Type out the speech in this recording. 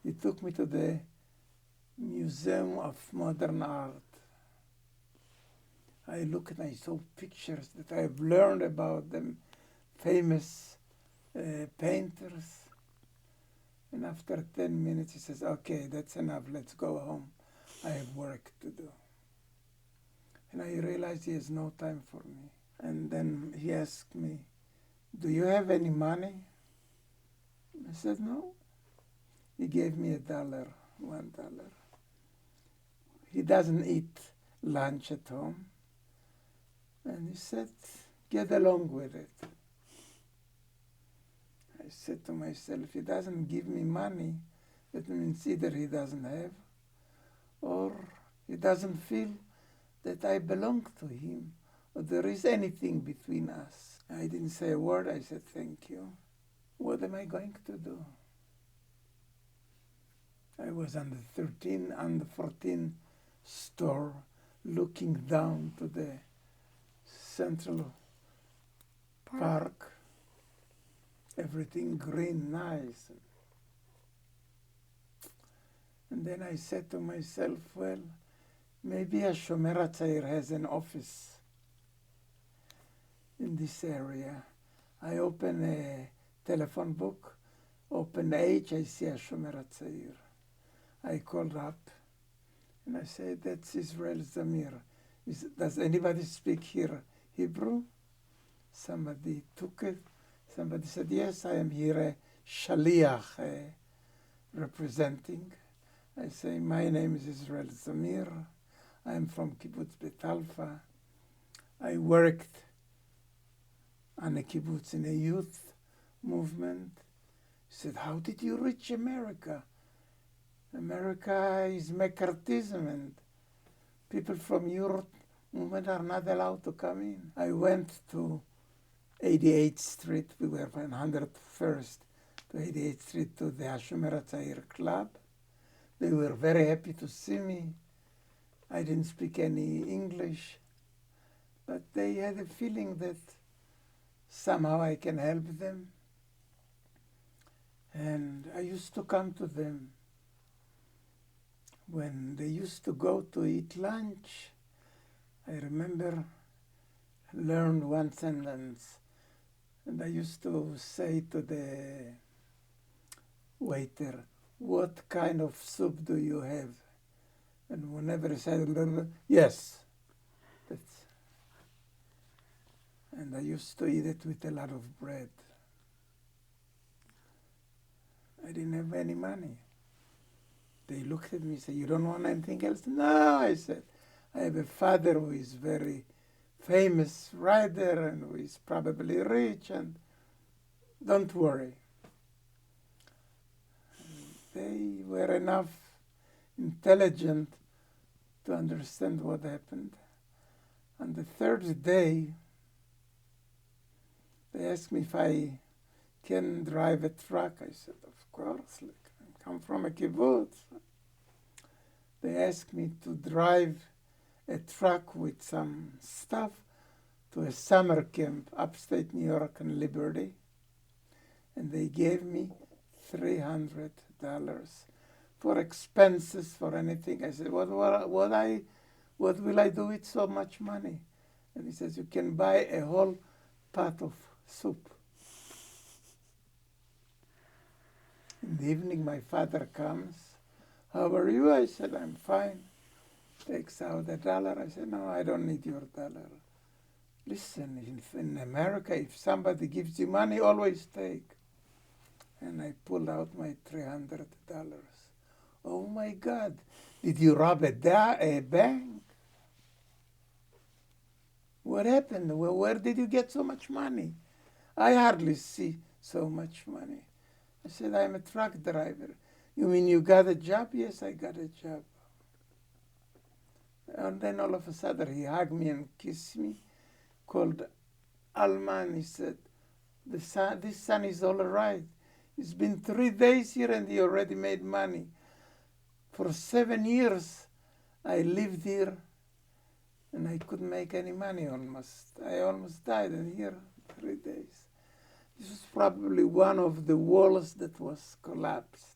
He took me to the Museum of Modern Art. I looked and I saw pictures that I've learned about them, famous painters. And after 10 minutes, he says, okay, that's enough, let's go home. I have work to do. And I realized he has no time for me. And then he asked me, do you have any money? I said, no. He gave me $1. He doesn't eat lunch at home. And he said, get along with it. I said to myself, he doesn't give me money, that means either he doesn't have, or he doesn't feel that I belong to him, or there is anything between us. I didn't say a word. I said, thank you. What am I going to do? I was on the 14 store, looking down to the Central Park. Everything green, nice. And then I said to myself, well, maybe Hashomer Hatzair has an office in this area. I open a telephone book, open H, I see Hashomer Hatzair. I called up and I said, that's Israel Zamir. Does anybody speak here Hebrew? Somebody took it. Somebody said, yes, I am here a shaliach representing. I say, my name is Israel Zamir. I am from Kibbutz Bet Alpha. I worked on a kibbutz in a youth movement. He said, how did you reach America? America is McCarthyism and people from your movement are not allowed to come in. I went to 88th Street, we were on 101st to 88th Street to the Hashomer Hatzair Club. They were very happy to see me. I didn't speak any English, but they had a feeling that somehow I can help them. And I used to come to them. When they used to go to eat lunch, I remember learned one sentence. And I used to say to the waiter, what kind of soup do you have? And whenever he said, yes. And I used to eat it with a lot of bread. I didn't have any money. They looked at me and said, you don't want anything else? No, I said, I have a father who is very famous writer and who is probably rich, and don't worry. They were enough intelligent to understand what happened. On the third day, they asked me if I can drive a truck. I said, of course, like, I come from a kibbutz. They asked me to drive a truck with some stuff to a summer camp upstate New York and Liberty. And they gave me $300 for expenses, for anything. I said, what will I do with so much money? And he says, you can buy a whole pot of soup. In the evening, my father comes. How are you? I said, I'm fine. Takes out $1. I said, no, I don't need your dollar. Listen, in America, if somebody gives you money, always take. And I pulled out my $300. Oh my God, did you rob a bank? What happened? Where did you get so much money? I hardly see so much money. I said, I'm a truck driver. You mean you got a job? Yes, I got a job. And then all of a sudden he hugged me and kissed me, called Alman. He said, this son is all right. It's been 3 days here and he already made money. For 7 years I lived here and I couldn't make any money almost. I almost died in here 3 days. This was probably one of the walls that was collapsed.